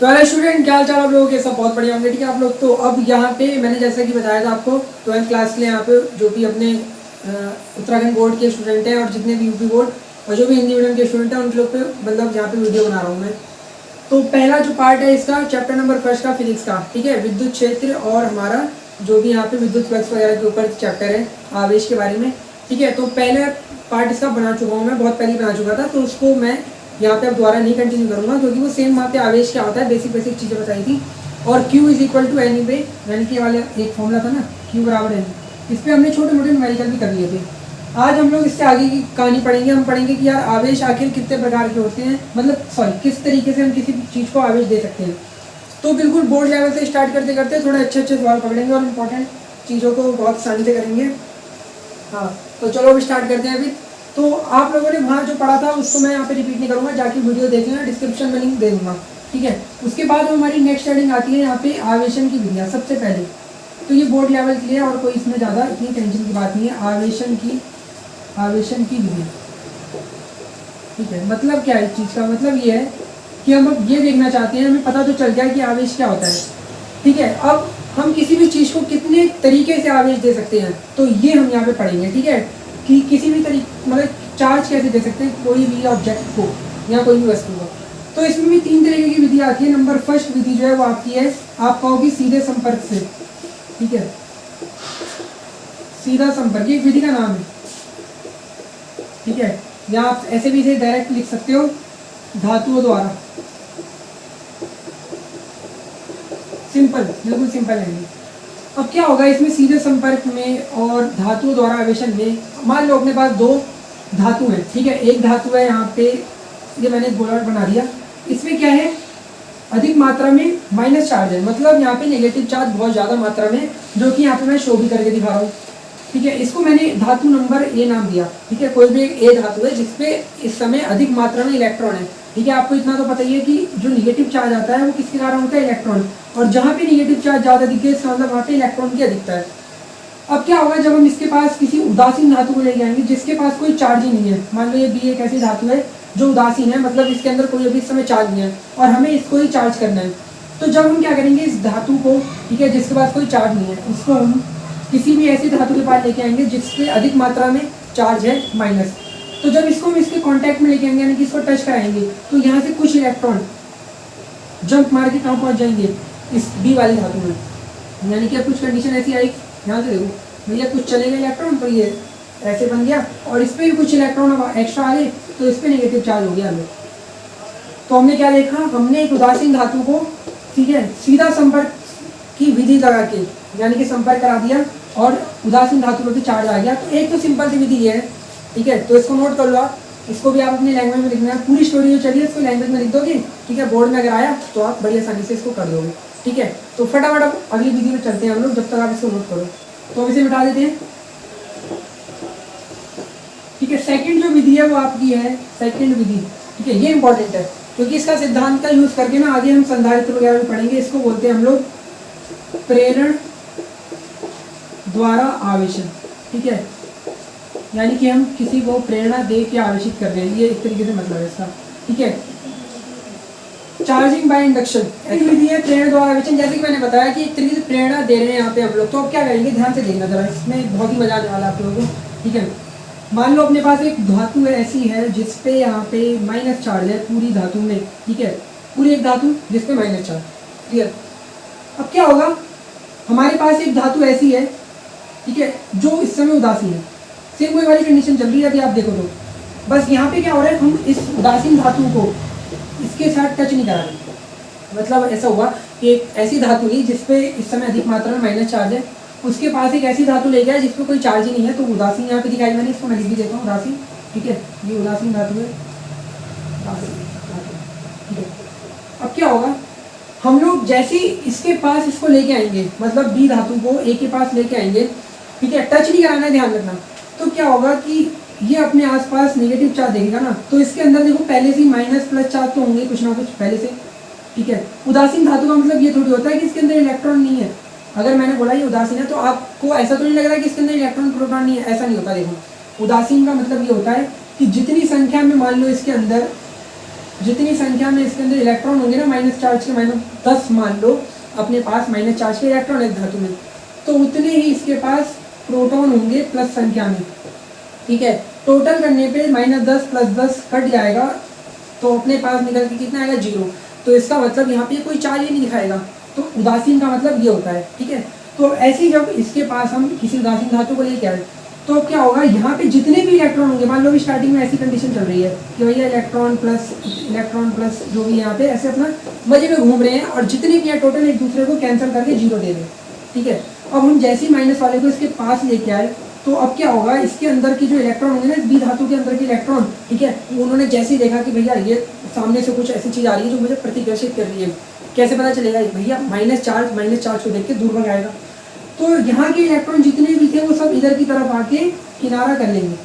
तो hello student, क्या हाल चाल आप लोगों के? सब बहुत बढ़िया होंगे। ठीक है आप लोग। तो अब यहाँ पे मैंने जैसा कि बताया था आपको 12th क्लास के लिए यहाँ पे जो भी अपने उत्तराखंड बोर्ड के स्टूडेंट हैं और जितने भी यूपी बोर्ड और जो भी हिंदी मीडियम के स्टूडेंट हैं उन लोग पे मतलब यहाँ पे वीडियो बना रहा हूँ मैं। तो पहला जो पार्ट है इसका चैप्टर नंबर 1 का फिजिक्स का, ठीक है, विद्युत क्षेत्र और हमारा जो भी यहाँ पे विद्युत फ्लक्स वगैरह के ऊपर चैप्टर है आवेश के बारे में। ठीक है, तो पहले पार्ट इसका बना चुका हूँ मैं, बहुत पहले बना चुका था, तो उसको मैं यहाँ पे अब दोबारा नहीं कंटिन्यू करूँगा क्योंकि वो सेम वहाँ पे आवेश क्या होता है बेसिक चीज़ें बताई थी। और Q is equal to n पे, यानी कि वाले एक फॉर्मूला था ना, Q बराबर एन, इस पर हमने छोटे मोटे न्यूमेरिकल भी कर लिए थे। आज हम लोग इससे आगे की कहानी पढ़ेंगे। हम पढ़ेंगे कि यार आवेश आखिर कितने प्रकार के होते हैं, मतलब सॉरी किस तरीके से हम किसी चीज़ को आवेश दे सकते हैं। तो बिल्कुल बोर्ड लेवल से स्टार्ट करते करते थोड़े अच्छे सवाल पकड़ेंगे और इम्पोर्टेंट चीज़ों को बहुत आसानी से करेंगे। हाँ, तो चलो अब स्टार्ट करते हैं अभी। तो आप लोगों ने वहाँ जो पढ़ा था उसको मैं यहाँ पे रिपीट नहीं करूँगा, जाके वीडियो देख लेना, डिस्क्रिप्शन में लिंक दे दूँगा। ठीक है, उसके बाद हमारी नेक्स्ट हेडिंग आती है यहाँ पे आवेशन की विधियाँ। सबसे पहले तो ये बोर्ड लेवल के लिए और कोई इसमें ज़्यादा इतनी टेंशन की बात नहीं है। आवेशन की विधियाँ, ठीक है, मतलब क्या है इस चीज़ का? मतलब ये है कि हम अब ये देखना चाहते हैं, हमें पता तो चल गया कि आवेश क्या होता है। ठीक है, अब हम किसी भी चीज़ को कितने तरीके से आवेश दे सकते हैं, तो ये हम यहाँ पे पढ़ेंगे। ठीक है, कि किसी भी तरीके मतलब चार्ज कैसे दे सकते हैं कोई भी ऑब्जेक्ट को या कोई भी वस्तु को। तो इसमें भी 3 तरीके की विधि आती है। नंबर फर्स्ट विधि जो है वो आपकी है, आपका होगी सीधे संपर्क से। ठीक है, सीधा संपर्क एक विधि का नाम है। ठीक है, या आप ऐसे भी इसे डायरेक्ट लिख सकते हो, धातुओं द्वारा। सिंपल, बिल्कुल सिंपल है। अब क्या होगा इसमें सीधे संपर्क में और धातुओं द्वारा आवेशन में, मान लो अपने पास 2 धातु हैं। ठीक है, एक धातु है यहाँ पे, ये मैंने गोलार्ध बना दिया, इसमें क्या है अधिक मात्रा में माइनस चार्ज है, मतलब यहाँ पे नेगेटिव चार्ज बहुत ज़्यादा मात्रा में, जो कि यहाँ पे मैं शो भी करके दिखा रहा हूँ। ठीक है, इसको मैंने धातु नंबर ए नाम दिया। ठीक है, कोई भी एक ए धातु है जिसपे इस समय अधिक मात्रा में इलेक्ट्रॉन है। ठीक है, आपको इतना तो पता ही है कि जो निगेटिव चार्ज आता है वो किसके कारण होता है? इलेक्ट्रॉन। और जहाँ पे निगेटिव चार्ज ज़्यादा दिखे इसका मतलब वहाँ पे इलेक्ट्रॉन की अधिकता है। अब क्या होगा जब हम इसके पास किसी उदासीन धातु को लेके आएंगे जिसके पास कोई चार्ज ही नहीं है, मान लो ये बी एक ऐसी धातु है जो उदासीन है, मतलब इसके अंदर कोई अभी इस समय चार्ज नहीं है और हमें इसको ही चार्ज करना है। तो जब हम क्या करेंगे इस धातु को, ठीक है, जिसके पास कोई चार्ज नहीं है, उसको हम किसी भी ऐसी धातु के पास लेके आएंगे जिसपे अधिक मात्रा में चार्ज है माइनस। तो जब इसको हम इसके कांटेक्ट में लेके आएंगे यानी कि इसको टच कराएंगे तो यहाँ से कुछ इलेक्ट्रॉन जंप मार के कहाँ पहुँच जाएंगे? इस बी वाली धातु में। यानी कि अब कुछ कंडीशन ऐसी आई, यहाँ से देखो भैया, कुछ चले गए इलेक्ट्रॉन तो ये ऐसे बन गया, और इस पर भी कुछ इलेक्ट्रॉन एक्स्ट्रा आ गए तो इस पर नेगेटिव चार्ज हो गया। तो हमने क्या देखा, हमने एक उदासीन धातु को, ठीक है, सीधा संपर्क की विधि लगा के यानी कि संपर्क करा दिया और उदासीन धातु पर भी चार्ज आ गया। तो एक तो सिंपल सी विधि है। ठीक है, तो इसको नोट कर लो आप, इसको भी आप अपनी लैंग्वेज में लिखना है। पूरी स्टोरी जो चलिए इसको लैंग्वेज में लिख दोगे, ठीक है, बोर्ड में अगर आया तो आप बड़ी आसानी से इसको कर दोगे। ठीक है, तो फटाफट अब अगली विधि में चलते हैं हम लोग, जब तक आप इसको नोट करो। तो अब इसे मिटा देते हैं। ठीक है, सेकंड जो विधि है वो आपकी है सेकंड विधि। ठीक है, ये इंपॉर्टेंट है क्योंकि इसका सिद्धांत का यूज करके ना आगे हम संधारित्र वगैरह में पढ़ेंगे। इसको बोलते हैं हम लोग प्रेरण द्वारा आवेशन। ठीक है, यानी कि हम किसी को प्रेरणा दे के आवेशित कर रहे हैं, ये एक तरीके से मतलब है इसका। ठीक है, चार्जिंग बाय इंडक्शन एक विधि है प्रेरणा द्वारा आवेशन। जैसे कि मैंने बताया कि एक तरीके से प्रेरणा दे रहे हैं यहाँ पे हम लोग। तो अब क्या करेंगे, ध्यान से देखना जरा, इसमें बहुत ही मजा आने वाला है आप लोगों को। ठीक है, मान लो अपने पास एक धातु है ऐसी है जिसपे यहाँ पे माइनस चार्ज है पूरी धातु में। ठीक है, पूरी एक धातु जिसपे माइनस चार्ज। क्लियर? अब क्या होगा, हमारे पास एक धातु ऐसी है, ठीक है, जो इस समय उदासीन है। सेम वही वाली कंडीशन चल रही है अभी आप देखो तो, बस यहाँ पे क्या हो रहा है, हम इस उदासीन धातु को इसके साथ टच नहीं करा रहे। मतलब ऐसा हुआ कि एक ऐसी धातु ली जिसपे इस समय अधिक मात्रा में माइनस चार्ज है, उसके पास एक ऐसी धातु ले गया जिसपे कोई चार्ज ही नहीं है, तो उदासीन यहाँ पे दिखाई मैंने, इसको मैं लिख भी देता हूँ उदासीन। ठीक है, ये उदासीन धातु है। ठीक है, अब क्या होगा, हम लोग जैसे इसके पास इसको लेके आएंगे, मतलब बी धातु को ए के पास लेके आएंगे, ठीक है, टच नहीं कराना है, ध्यान रखना। तो क्या होगा कि ये अपने आसपास नेगेटिव चार्ज देखेगा ना, तो इसके अंदर देखो पहले से माइनस प्लस चार्ज तो होंगे कुछ ना कुछ पहले से। ठीक है, उदासीन धातु का मतलब ये थोड़ी होता है कि इसके अंदर इलेक्ट्रॉन नहीं है। अगर मैंने बोला ये उदासीन है तो आपको ऐसा तो नहीं लग रहा कि इसके अंदर इलेक्ट्रॉन प्रोटॉन नहीं है, ऐसा नहीं होता। देखो उदासीन का मतलब ये होता है कि जितनी संख्या में मान लो इसके अंदर जितनी संख्या में इसके अंदर इलेक्ट्रॉन होंगे ना माइनस चार्ज के, माइनस 10 मान लो अपने पास माइनस चार्ज के इलेक्ट्रॉन है धातु में, तो उतने ही इसके पास प्रोटॉन होंगे प्लस संख्या में। ठीक है, टोटल करने पे -10 + 10 कट जाएगा, तो अपने पास निकल के कितना आएगा 0। तो इसका मतलब यहाँ पे कोई चार्ज ही नहीं दिखाएगा, तो उदासीन का मतलब ये होता है। ठीक है, तो ऐसे जब इसके पास हम किसी उदासीन धातु को लेके आए तो क्या होगा, यहाँ पे जितने भी इलेक्ट्रॉन होंगे, मान लो भी स्टार्टिंग में ऐसी कंडीशन चल रही है कि भैया इलेक्ट्रॉन प्लस जो भी यहाँ पे ऐसे अपना मजे में घूम रहे हैं, और जितने भी हैं टोटल एक दूसरे को कैंसिल करके 0 दे दें। ठीक है, अब हम जैसे ही माइनस वाले को इसके पास लेके आए तो अब क्या होगा, इसके अंदर की जो इलेक्ट्रॉन होंगे ना, बी धातु के अंदर के इलेक्ट्रॉन, ठीक है, उन्होंने जैसे ही देखा कि भैया ये सामने से कुछ ऐसी चीज़ आ रही है जो मुझे प्रतिकर्षित कर रही है, कैसे पता चलेगा, भैया माइनस चार्ज को देख के दूर भगाएगा। तो यहाँ के इलेक्ट्रॉन जितने भी थे वो सब इधर की तरफ आके किनारा कर लेंगे।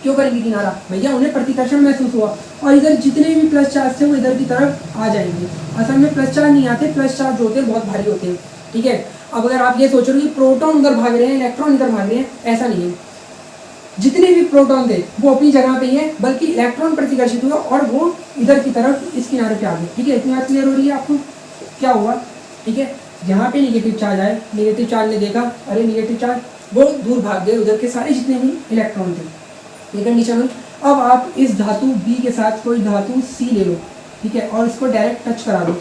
क्यों करेंगे किनारा, भैया उन्हें प्रतिकर्षण महसूस हुआ, और इधर जितने भी प्लस चार्ज थे वो इधर की तरफ आ जाएंगे। असल में प्लस चार्ज नहीं आते, प्लस चार्ज होते हैं बहुत भारी होते हैं। ठीक है, अब अगर आप ये सोच रहे हो कि प्रोटॉन उधर भाग रहे हैं, इलेक्ट्रॉन इधर भाग रहे हैं, ऐसा नहीं है। जितने भी प्रोटॉन थे वो अपनी जगह पे ही है, बल्कि इलेक्ट्रॉन प्रतिकर्षित हुआ और वो इधर की तरफ इस किनारे पे आ गए। ठीक है, इतनी बात क्लियर हो रही है आपको, क्या हुआ। ठीक है, यहाँ पे नेगेटिव चार्ज आए, नेगेटिव चार्ज ने देखा अरे नेगेटिव चार्ज, वो दूर भाग गए उधर के सारे जितने भी इलेक्ट्रॉन थे। ये कंडीशन हुई। अब आप इस धातु बी के साथ कोई धातु सी ले लो, ठीक है, और इसको डायरेक्ट टच करा दो,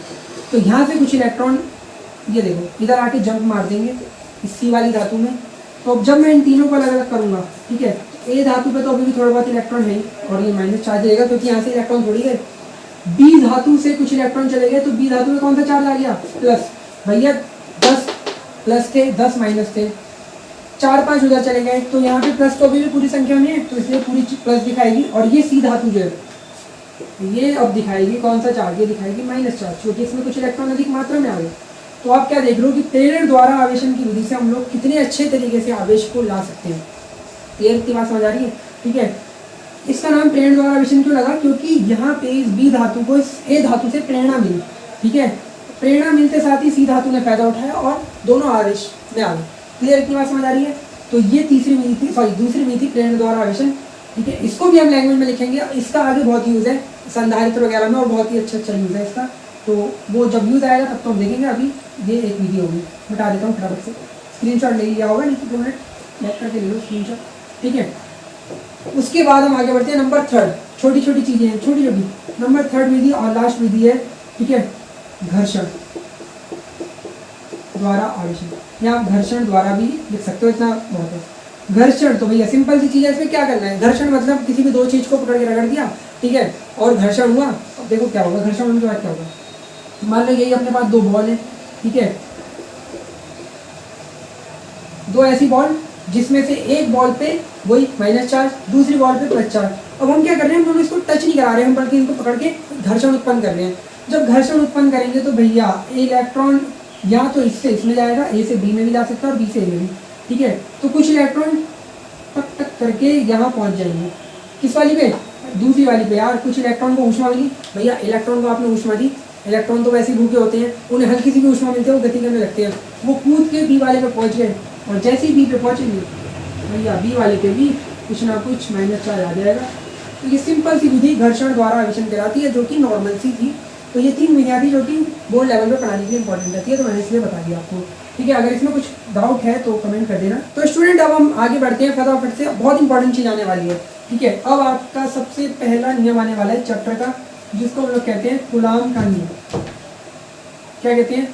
तो यहाँ से कुछ इलेक्ट्रॉन ये देखो इधर आके जंप मार देंगे इस सी वाली धातु में। तो अब जब मैं इन तीनों को अलग अलग करूँगा, ठीक है, ए धातु पे तो अभी भी थोड़ा बहुत इलेक्ट्रॉन है और ये माइनस चार्ज देगा क्योंकि यहाँ से इलेक्ट्रॉन थोड़ी गए। बी धातु से कुछ इलेक्ट्रॉन चले गए, तो बी धातु में कौन सा चार्ज आ गया, प्लस। भैया 10 प्लस थे, 10 माइनस थे, 4-5 उधर चले गए, तो यहाँ पे प्लस तो अभी भी पूरी संख्या में है, तो इसलिए पूरी प्लस दिखाएगी। और ये सी धातु जो है ये अब दिखाएगी कौन सा चार्ज, ये दिखाएगी माइनस चार्ज, क्योंकि इसमें कुछ इलेक्ट्रॉन अधिक मात्रा में आ गए। तो आप क्या देख रहे हो कि प्रेरण द्वारा आवेशन की विधि से हम लोग कितने अच्छे तरीके से आवेश को ला सकते हैं। क्लियर की बात समझ आ रही है। ठीक है, इसका नाम प्रेरण द्वारा आवेशन क्यों लगा, क्योंकि यहाँ पे इस बी धातु को इस ए धातु से प्रेरणा मिली। ठीक है, प्रेरणा मिलते साथ ही सी धातु ने फायदा उठाया और दोनों आवेश में आ गए। क्लियर की बात समझ आ रही है। तो ये दूसरी विधि थी प्रेरण द्वारा आवेशन। ठीक है, इसको भी हम लैंग्वेज में लिखेंगे, इसका आगे बहुत यूज़ है संधारित्र वगैरह में और बहुत ही अच्छा यूज़ है इसका, तो वो जब यूज़ आएगा तब तो हम देखेंगे। अभी ये एक विधि होगी, बता देता हूँ फटाफट से, स्क्रीनशॉट ले लिया होगा, नहीं तो 2 मिनट बैक करके ले लो स्क्रीनशॉट। ठीक है, उसके बाद हम आगे बढ़ते हैं नंबर 3, छोटी छोटी चीज़ें हैं, छोटी छोटी। नंबर 3 विधि और लास्ट विधि है, ठीक है, घर्षण द्वारा आवेशन, या आप घर्षण द्वारा भी लिख सकते हो, इतना बहुत है। घर्षण तो भैया सिंपल सी चीज़ है, इसमें क्या करना है, घर्षण मतलब किसी भी दो चीज़ को पकड़ के रगड़ दिया, ठीक है, और घर्षण हुआ। अब देखो क्या होगा, घर्षण होने के बाद क्या होगा, मान लो यही अपने पास 2 बॉल है, ठीक है, 2 ऐसी बॉल जिसमें से एक बॉल पे वही माइनस चार्ज, दूसरी बॉल पे प्लस चार्ज। अब हम क्या कर रहे हैं, हम दोनों इसको टच नहीं करा रहे हैं, हम बल्कि इनको पकड़ के घर्षण उत्पन्न कर रहे हैं। जब घर्षण उत्पन्न करेंगे तो भैया इलेक्ट्रॉन या तो इससे इसमें जाएगा, ए से बी में भी जा सकता है और बी से ए में भी। ठीक है, तो कुछ इलेक्ट्रॉन टक टक करके यहाँ पहुँच जाएंगे, किस वाली पे, दूसरी वाली पे। यार कुछ इलेक्ट्रॉन को ऊष्मा मिली, भैया इलेक्ट्रॉन को आपने ऊष्मा दी, इलेक्ट्रॉन तो वैसे ही भूखे होते हैं, उन्हें हल्की सी भी ऊष्मा मिलती है वो गति करने लगते हैं, वो कूद के बी वाले पे पहुँच गए, और जैसे ही बी पे पहुँचेंगे भैया बी वाले पे भी कुछ ना कुछ माइनस चार्ज आ जाएगा। तो ये सिंपल सी विधि घर्षण द्वारा आवेशन कहलाती है, जो कि नॉर्मल सी थी। तो ये 3 विधियाँ थी जो कि बोर्ड लेवल पे पढ़ाने के लिए इंपॉर्टेंट रहती है, तो मैंने इसलिए बता दिया आपको। ठीक है, अगर इसमें कुछ डाउट है तो कमेंट कर देना। तो स्टूडेंट अब हम आगे बढ़ते हैं फटाफट से, बहुत इंपॉर्टेंट चीज़ आने वाली है। ठीक है, अब आपका सबसे पहला नियम आने वाला है चैप्टर का, जिसको हम लोग कहते हैं कूलाम का नियम। क्या कहते हैं,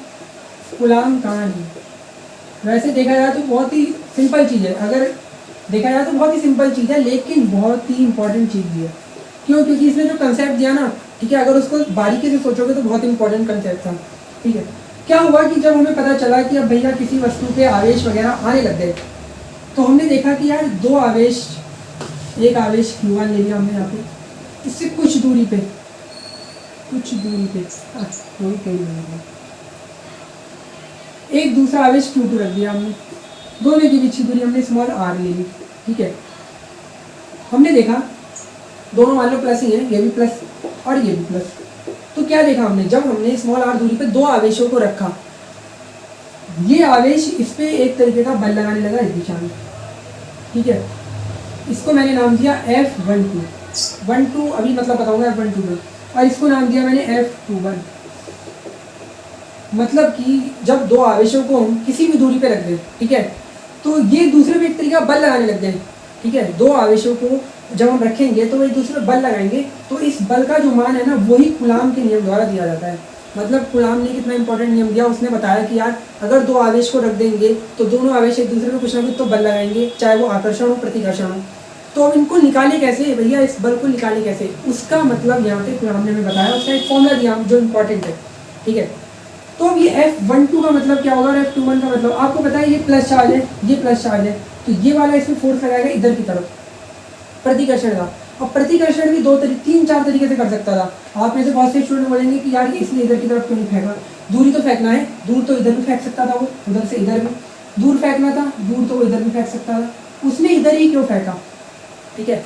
कूलाम का नियम। वैसे देखा जाए तो बहुत ही सिंपल चीज़ है, अगर देखा जाए तो बहुत ही सिंपल चीज़ है, लेकिन बहुत ही इंपॉर्टेंट चीज़ भी है। क्यों, क्योंकि इसने जो कंसेप्ट दिया ना, ठीक है, अगर उसको बारीकी से सोचोगे तो बहुत इंपॉर्टेंट कंसेप्ट था। ठीक है, क्या हुआ कि जब हमें पता चला कि अब भैया किसी वस्तु पे आवेश वगैरह आने लग गए, तो हमने देखा कि यार 2 आवेश, एक आवेश Q1 ले लिया हमने यहाँ पे, इससे कुछ दूरी पे एक दूसरा आवेश Q2 रख दिया हमने, दोनों के बीच की दूरी हमने स्मॉल r ले ली। ठीक है, हमने देखा दोनों मान लो प्लस ही हैं, ये भी प्लस और ये भी प्लस। तो क्या देखा हमने, जब हमने स्मॉल r दूरी पे 2 आवेशों को रखा, ये आवेश इस पे एक तरीके का बल लगाने लगा इस दिशा में। ठीक है, इसको मैंने नाम दिया F12। 12 अभी मतलब बताऊंगा F12 में। और इसको नाम दिया मैंने F21। मतलब कि जब दो आवेशों को हम किसी भी दूरी पे रख दें, ठीक है, तो ये दूसरे पे एक तरीका बल लगाने लग जाए, ठीक है। दो आवेशों को जब हम रखेंगे तो वो एक दूसरे पे बल लगाएंगे, तो इस बल का जो मान है ना वही कूलाम के नियम द्वारा दिया जाता है। मतलब कूलाम ने कितना इंपॉर्टेंट नियम दिया, उसने बताया कि यार अगर दो आवेश को रख देंगे तो दोनों आवेश एक दूसरे पे कुछ ना कुछ तो बल लगाएंगे, चाहे वो आकर्षण हो प्रतिकर्षण हो। तो अब इनको निकाले कैसे भैया, इस बल को निकाले कैसे, उसका मतलब यहाँ पे कूलाम ने हमें बताया, उसका एक फॉर्मूला दिया जो इंपॉर्टेंट है, ठीक है। तो अब ये F12 का मतलब क्या होगा और F21 का मतलब, आपको पता है ये प्लस चार्ज है, ये प्लस चार्ज है, तो ये वाला इसमें फोर्स लगाएगा इधर की तरफ प्रतिकर्षण का। और प्रतिकर्षण भी तीन चार तरीके से कर सकता था। आप में से बहुत से स्टूडेंट बोलेंगे कि यार इसने इधर की तरफ क्यों नहीं फेंका, दूरी तो फेंकना है, दूर तो इधर भी फेंक सकता था, वो उधर से इधर भी दूर फेंकना था, दूर तो वो इधर भी फेंक सकता था, उसने इधर ही क्यों फेंका, ठीक है।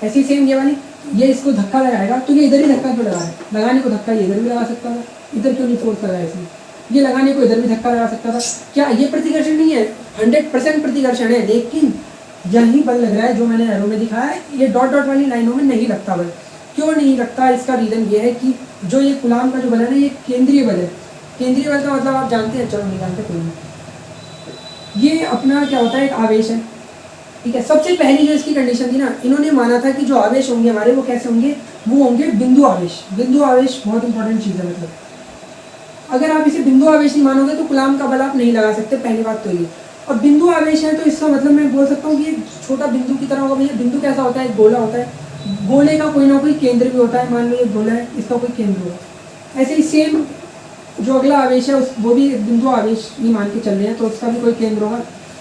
ऐसी सेम ये वाली, ये इसको धक्का लगाएगा तो ये इधर ही धक्का क्यों लगा है, लगाने को धक्का ये इधर भी लगा सकता था, इधर क्यों नहीं फोर्स लगाया इसने, ये लगाने को इधर भी धक्का लगा सकता था। क्या ये प्रतिकर्षण नहीं है, 100% प्रतिकर्षण है, लेकिन यही बल लग रहा है जो मैंने एरो में दिखाया है, ये डॉट डॉट वाली लाइनों में नहीं लगता बल। क्यों नहीं लगता, इसका रीज़न ये है कि जो ये कूलाम का जो बल है ना, ये केंद्रीय बल है। केंद्रीय बल का मतलब आप जानते हैं, चलो नहीं जानते कोई नहीं, ये अपना क्या होता है, एक आवेश है, ठीक है। सबसे पहली जो इसकी कंडीशन थी ना, इन्होंने माना था कि जो आवेश होंगे हमारे वो कैसे होंगे, वो होंगे बिंदु आवेश। बिंदु आवेश बहुत इंपॉर्टेंट चीज़ है, मतलब अगर आप इसे बिंदु आवेश नहीं मानोगे तो कूलाम का बल आप नहीं लगा सकते, पहली बात तो ये। और बिंदु आवेश है तो इसका मतलब मैं बोल सकता हूँ कि एक छोटा बिंदु की तरह होगा। भैया बिंदु कैसा होता है, एक गोला होता है, गोले का कोई ना कोई केंद्र भी होता है, मान लो ये गोला है, इसका कोई केंद्र होगा। ऐसे ही सेम जो अगला आवेश है वो भी एक बिंदु आवेश ही मान के चल रहे हैं, तो उसका भी कोई केंद्र होगा।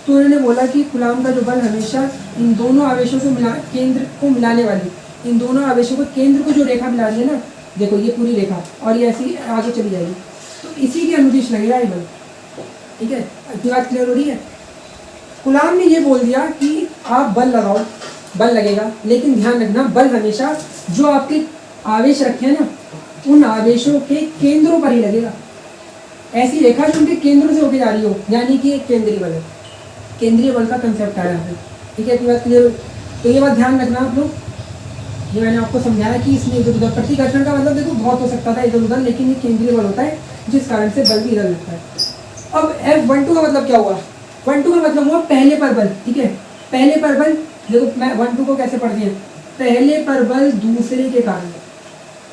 तो उन्होंने बोला कि कूलाम का जो बल हमेशा इन दोनों आवेशों को केंद्र को मिलाने वाली, इन दोनों आवेशों को केंद्र को जो रेखा मिला रही है ना, देखो ये पूरी रेखा और ये ऐसी आगे चली जाएगी, तो इसी के अनुदिश लगेगा ये बल, ठीक है। इतनी बात क्लियर हो रही है। कूलाम ने ये बोल दिया कि आप बल लगाओ, बल लगेगा, लेकिन ध्यान रखना बल हमेशा जो आपके आवेश रखे हैं ना, उन आवेशों के केंद्रों पर ही लगेगा। ऐसी रेखा जो उनके केंद्रों से होकर जा रही हो, यानी कि एक केंद्रीय बल है, केंद्रीय बल का कंसेप्ट आया है, ठीक है। इतनी बात क्लियर हो। तो ये बात ध्यान रखना आप लोग, ये मैंने आपको समझाया कि इसमें इधर उधर प्रतिकर्षण का मतलब देखो बहुत हो सकता था इधर उधर, लेकिन ये केंद्रीय बल होता है जिस कारण से बल भी इधर लगता है। अब F12 का मतलब क्या हुआ, 12 का मतलब हुआ पहले पर बल, ठीक है। पहले पर बल, देखो मैं 12 को कैसे पढ़ती है, पहले पर बल दूसरे के कारण,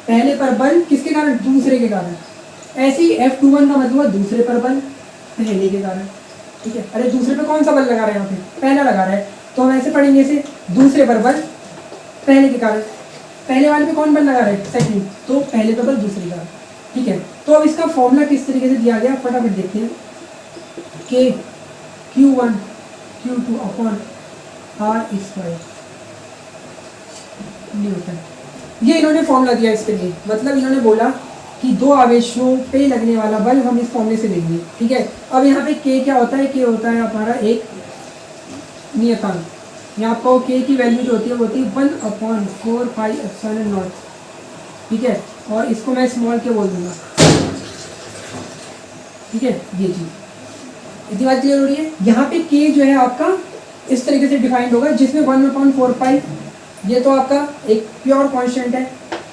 पहले पर बल किसके कारण, दूसरे के कारण। ऐसे ही F21 का मतलब हुआ दूसरे पर बल पहले के कारण, ठीक है। अरे दूसरे पे कौन सा बल लगा रहे हैं यहाँ पे, पहला लगा रहा है, तो हम ऐसे पढ़ेंगे इसे, दूसरे पर बल पहले के कारण, पहले वाले पे कौन बल लगा रहे हैं, सेकंड, तो पहले पर बल दूसरे के कारण, ठीक है। तो अब इसका फॉर्मूला किस तरीके से दिया गया फटाफट देखते हैं, के Q1 Q2 upon R² Newton. ये इन्होंने फॉर्मूला दिया इसके लिए, मतलब इन्होंने बोला कि दो आवेशों पे लगने वाला बल हम इस फॉर्मूले से लेंगे, ठीक है। अब यहाँ पे के क्या होता है, के होता है हमारा एक नियतांक, यहाँ पर के की वैल्यू जो होती है वो होती है 1/4 पाई एप्सिलॉन नॉट, ठीक है। और इसको मैं स्मॉल के बोल दूंगा, ठीक है, ये चीज। इतनी बात क्लियर हो रही है। यहाँ पे के जो है आपका इस तरीके से डिफाइंड होगा, जिसमें 1/4 पाई ये तो आपका एक प्योर कांस्टेंट है,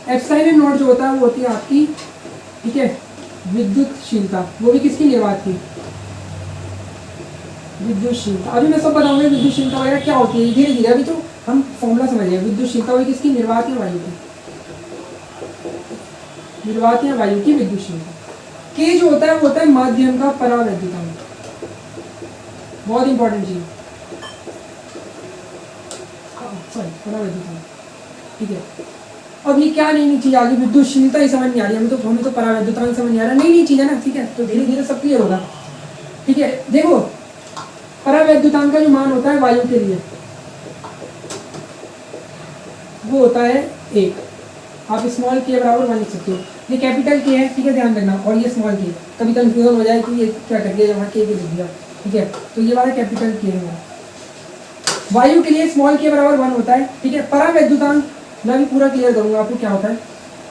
एप्सिलॉन नॉट जो होता है वो होती है आपकी, ठीक है, विद्युतशीलता, वो भी किसकी निर्वात की, विद्युतशीलता। अभी मैं सब बताऊंगा विद्युतशीलता वगैरह क्या होती है धीरे धीरे, अभी तो हम फॉर्मूला समझिए। विद्युतशीलता हुई किसकी, निर्वात या वायु की, निर्वात या वायु की विद्युतशीलता। के जो होता है वो होता है माध्यम का परावैद्युतांक, बहुत इंपॉर्टेंट चीज, सॉरी परावैद्युतांक, ठीक है। अब ये क्या नई चीज आ गई, विद्युतशीलता ही समझ नहीं आ रही, हमें तो परावैद्युतांक समझ नहीं आ रहा, नई चीज है ना, ठीक है। तो धीरे धीरे सब क्लियर होगा, ठीक है। देखो परावैद्युतांक का जो मान होता है वायु के लिए वो होता है 1, आप स्मॉल के बराबर 1 लिख सकते हो, ये कैपिटल के है, ठीक है, ध्यान रखना। और ये स्मॉल के, कभी कंफ्यूजन हो जाए कि ये क्या कर दिया, जहाँ के लिख दिया, ठीक है। तो ये वाला कैपिटल के है, वायु के लिए स्मॉल के बराबर 1 होता है, ठीक है। परावैद्युतांक मैं भी पूरा क्लियर करूंगा आपको क्या होता है।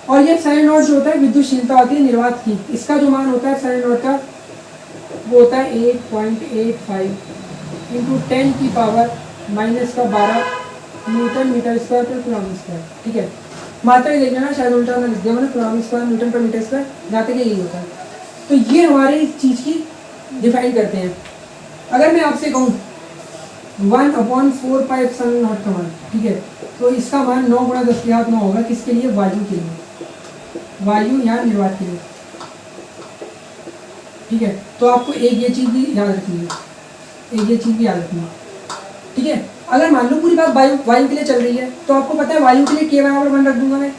और ये एप्सिलॉन नॉट जो होता है विद्युतशीलता होती है निर्वात की, इसका जो मान होता है एप्सिलॉन नॉट का वो होता है 8.85 इंटू 10 की पावर -12 न्यूटन मीटर स्क्वायर पर कूलम स्क्वायर, ठीक है। मात्रा ही देख लेना, शायद उल्टा ना लिख दिया मैंने, कूलम्ब स्क्वायर न्यूटन पर मीटर स्क्वायर, जहाँ तक यही होता है। तो ये हमारे इस चीज़ की डिफाइन करते हैं। अगर मैं आपसे कहूँ 1/4πε0 का मान, ठीक है, तो इसका मान 9 × 10⁹ होगा। किसके लिए? वायु के लिए, वायु या निर्वात के लिए, ठीक है। तो आपको एक ये चीज़ भी याद रखनी है, एक ये चीज़ भी याद रखनी है, ठीक है। अगर मान लो पूरी बात वायु के लिए चल रही है, तो आपको पता है वायु के लिए k बराबर 1 रख दूंगा मैं।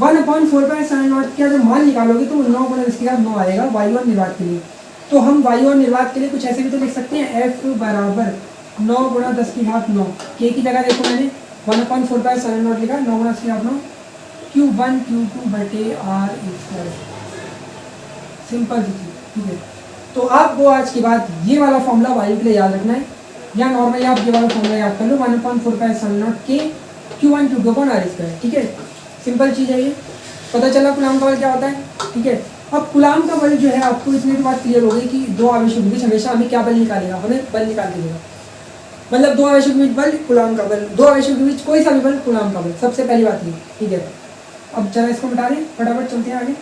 1/4πε0 का जब मान निकालोगे तो 9 × 10⁹ आएगा वायु और निर्वात के लिए। तो हम वायु और निर्वात के लिए कुछ ऐसे भी तो लिख सकते हैं, F बराबर 9 × 10⁹ k की जगह देखो मैंने 1/4πε0 लिखा, 9 × 10⁹ Q1 Q2/r²। सिंपल सी चीज़, ठीक है। तो आपको आज के बाद ये वाला फॉर्मूला वायु के लिए याद रखना है, या नॉर्मली आप ये वाला फॉर्मूला याद कर लो 1/4πε0 k Q1 Q2/r², ठीक है। सिंपल चीज़ है ये। पता चला कूलम्ब का बल क्या होता है, ठीक है। अब कूलम्ब का बल जो है आपको इतने की बात क्लियर हो गई कि दो आवेशों के बीच हमेशा हमें क्या बल निकालेगा, हमें बल निकाल के देगा। मतलब दो आवेशों के बीच बल कूलम्ब का बल, दो आवेशों के बीच कोई सा भी बल कूलम्ब का बल, सबसे पहली बात ये, ठीक है। अब जरा इसको मिटा दें, फटाफट चलते हैं आगे।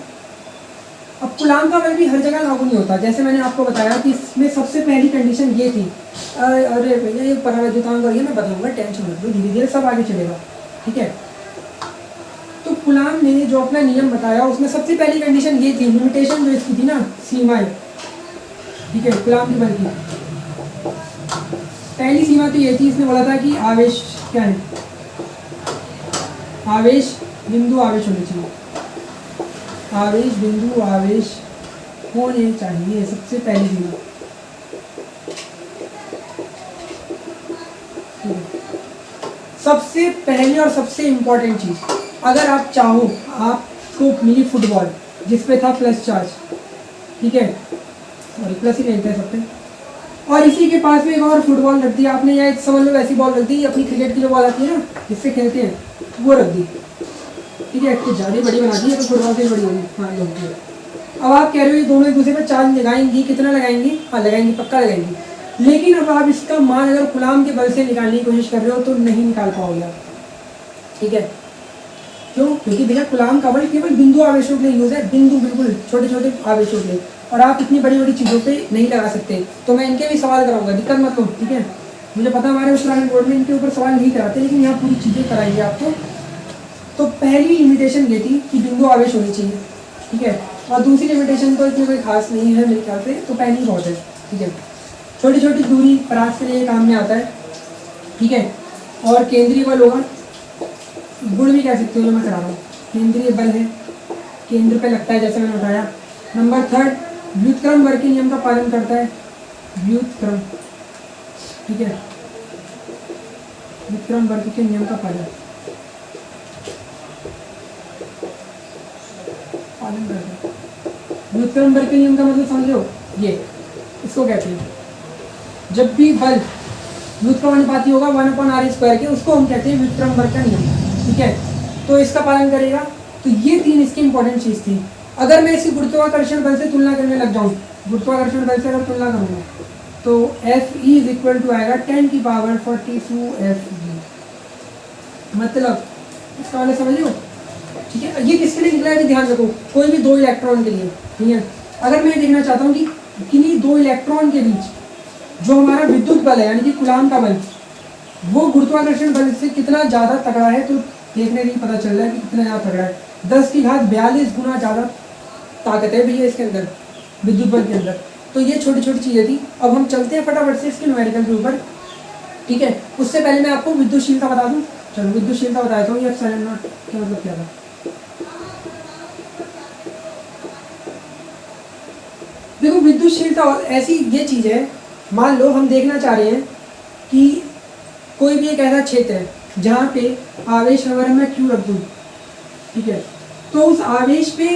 अब कूलम्ब का बल भी हर जगह लागू नहीं होता। जैसे मैंने आपको बताया कि इसमें सबसे पहली कंडीशन ये थी, अरे भैया ये परावैद्युतांक और ये मैं बताऊंगा, टेंशन मत लो, धीरे धीरे सब आगे चलेगा, ठीक है। तो कूलम्ब ने जो अपना नियम बताया उसमें सबसे पहली कंडीशन ये थी, लिमिटेशन जो इसकी थी ना, सीमाएं, ठीक है, कूलम्ब के बल की पहली सीमा तो ये थी, इसने बोला था कि आवेश क्या है, आवेश बिंदु आवेश होने चाहिए, आवेश बिंदु आवेश होने चाहिए, सबसे पहली सीमा। सबसे पहली और सबसे इम्पोर्टेंट चीज़, अगर आप चाहो, आपको मिली फुटबॉल जिस पे था प्लस चार्ज, ठीक है, सॉरी प्लस ही नहीं था सब पे, और इसी के पास में एक और फुटबॉल रख दी आपने, या एक समझ लो ऐसी बॉल रख दी, अपनी क्रिकेट की जो बॉल आती है ना जिससे खेलते हैं, वो रख दी, ठीक है, कुछ ज़्यादा बड़ी बना दी है तो फुटबॉल से बड़ी होगी, हाँ लोग। अब आप कह रहे हो ये दोनों एक दूसरे पर चार्ज लगाएंगी, कितना लगाएंगी? हाँ लगाएंगी, पक्का लगाएंगी। लेकिन अब आप इसका मान अगर कूलम्ब के बल से निकालने की कोशिश कर रहे हो तो नहीं निकाल पाओगे आप, ठीक है। क्यों? क्योंकि भैया कूलम्ब का बल केवल बिंदु आवेशों के लिए यूज है, बिंदु बिल्कुल छोटे छोटे आवेशों के लिए, और आप इतनी बड़ी बड़ी चीज़ों पे नहीं लगा सकते। तो मैं इनके भी सवाल कराऊंगा, दिक्कत मत लो, ठीक है। मुझे पता हमारे उत्तराखंड बोर्ड में इनके ऊपर सवाल नहीं कराते, लेकिन यहाँ पूरी चीज़ें कराएंगे आपको। तो पहली लिमिटेशन ये थी कि बिंदु आवेश होनी चाहिए, ठीक है, और दूसरी लिमिटेशन तो इतनी कोई खास नहीं है मेरे ख्याल से, तो पहली बहुत है, ठीक है। छोटी छोटी दूरी परास के लिए काम में आता है, ठीक है। और केंद्रीय बल होगा, गुण भी कह सकते हो जो मैं करा रहा हूँ, केंद्रीय बल है, केंद्र पे लगता है जैसे मैंने बताया। नंबर 3 व्युत्क्रम वर्ग के नियम का पालन करता है, व्युत्क्रम, ठीक है, व्युत्क्रम वर्ग के नियम का पालन करता है। व्युत्क्रम वर्ग के नियम का मतलब समझ लो, ये इसको कहते हैं जब भी बल व्युत्क्रम अनुपाती होगा 1/r² के, उसको हम कहते हैं व्युत्क्रम वर्ग का नियम, ठीक है। तो इसका पालन करेगा। तो ये 3 इसकी इंपॉर्टेंट चीज़ थी। अगर मैं इसी गुरुत्वाकर्षण बल से तुलना करने लग जाऊँ, गुरुत्वाकर्षण बल से अगर तुलना करूँगा तो Fe = आएगा 10⁻42 Fg, मतलब इसका मतलब समझ लो, ठीक है। ये किसके लिए निकला है ध्यान रखो, कोई भी 2 इलेक्ट्रॉन के लिए, ठीक है। अगर मैं देखना चाहता हूँ कि किन्हीं 2 इलेक्ट्रॉन के बीच जो हमारा विद्युत बल है यानी कि कूलम्ब का बल, वो गुरुत्वाकर्षण बल से कितना ज़्यादा तगड़ा है, तो देखने से पता चल रहा है कि कितना ज़्यादा तगड़ा है। 10⁻42 गुना ज़्यादा ताकत है भैया इसके अंदर, विद्युत बल के अंदर। तो ये छोटी छोटी चीज़ें थी। अब हम चलते हैं फटाफट से इसके न्यूमेरिकल के ऊपर, ठीक है। उससे पहले मैं आपको विद्युतशीलता बता दूँ। चलो विद्युतशीलता बताता हूँ, ये ε0 क्या मतलब क्या था। देखो विद्युतशीलता ऐसी ये चीज़ है, मान लो हम देखना चाह रहे हैं कि कोई भी एक ऐसा क्षेत्र है जहाँ पे आवेश अगर मैं Q रख दूँ, ठीक है, तो उस आवेश पे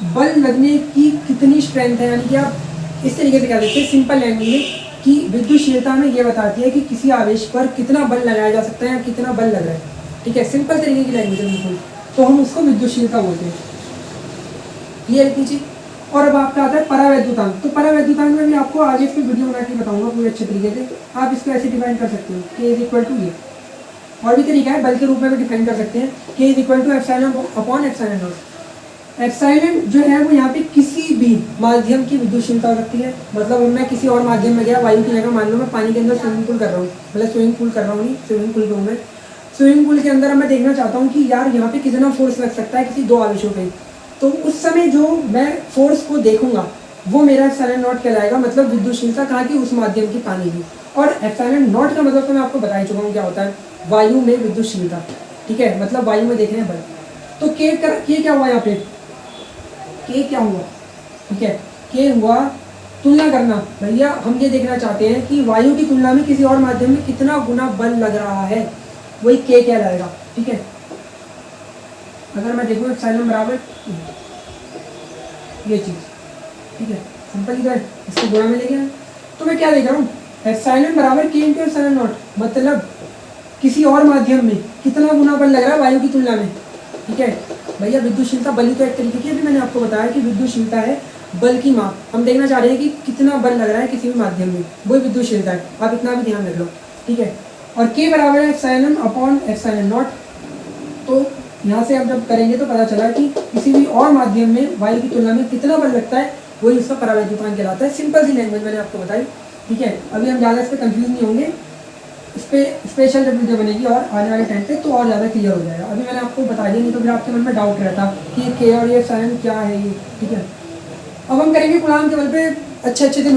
बल लगने की कितनी स्ट्रेंथ है, यानी कि आप इस तरीके से कह सकते हैं सिंपल लैंग्वेज में कि विद्युतशीलता में ये बताती है कि किसी आवेश पर कितना बल लगाया जा सकता है या कितना बल लग रहा है, ठीक है। सिंपल तरीके की लैंग्वेज है बिल्कुल, तो हम उसको विद्युतशीलता बोलते हैं। क्लियर कीजिए। और अब आपका आता है परावैद्युतांक। तो परावैद्युतांक में भी आपको आगे इस पर वीडियो बना के बताऊंगा पूरे अच्छे तरीके से। आप इसको ऐसे डिफाइन कर सकते हो कि ये और भी तरीका है, बल के रूप में भी डिफाइन कर सकते हैं, K is equal to epsilon upon epsilon naught. Epsilon जो है वो यहाँ पे किसी भी माध्यम की विद्युतशीलता हो सकती है। मतलब अब मैं किसी और माध्यम में गया, वायु की जगह मान लो मैं पानी के अंदर स्विमिंग पूल कर रहा हूँ, मतलब स्विमिंग पूल कर रहा हूँ नहीं, स्विमिंग पूल में मैं स्विमिंग पूल के अंदर मैं देखना चाहता हूँ कि यार यहाँ पे कितना फोर्स लग सकता है किसी दो आवेशों पे, तो उस समय जो मैं फोर्स को देखूंगा वो मेरा एप्सिलॉन नॉट कहलाएगा, मतलब विद्युतशीलता कहाँ की, उस माध्यम की, पानी की। और एप्सिलॉन नॉट का मतलब तो मैं आपको बता ही चुका हूँ क्या होता है, वायु में विद्युतशीलता, ठीक है, मतलब वायु में देख रहे हैं बल। तो के क्या हुआ यहाँ पे, के क्या हुआ, ठीक है, के हुआ तुलना करना। भैया हम ये देखना चाहते हैं कि वायु की तुलना में किसी और माध्यम में कितना गुना बल लग रहा है, वही के कहलाएगा, ठीक है। अगर मैं देखूँ एप्सिलॉन बराबर ये चीज़, ठीक है, सिंपल ही है, इसको गुणा में लेके आए, तो मैं क्या देख रहा हूँ, एप्सिलॉन बराबर के इंटू एप्सिलॉन नॉट, मतलब किसी और माध्यम में कितना गुना बल लग रहा है वायु की तुलना में, ठीक है। भैया विद्युतशीलता बल ही तो एक तरीके की, अभी मैंने आपको बताया कि विद्युतशीलता है बल की माप, हम देखना चाह रहे हैं कि कितना बल लग रहा है किसी भी माध्यम में, वही विद्युतशीलता है, आप इतना भी ध्यान रख लो, ठीक है। और के बराबर है एप्सिलॉन अपॉन एप्सिलॉन नॉट। तो यहाँ से हम जब करेंगे तो पता चला कि किसी भी और माध्यम में वायु की तुलना में कितना बल लगता है, वही उसका परावैद्युतांक कहलाता है। सिंपल सी लैंग्वेज मैंने आपको बताई, ठीक है। अभी हम ज़्यादा इस पर कंफ्यूज नहीं होंगे, इस पर स्पेशल जब वीडियो बनेगी और आने वाले टाइम पे तो और ज़्यादा क्लियर हो जाएगा। अभी मैंने आपको बता दिया, नहीं तो फिर आपके मन में डाउट रहता कि के और ये एप्सिलॉन क्या है ये, ठीक है। अब हम करेंगे कूलाम के बल पे अच्छे अच्छे से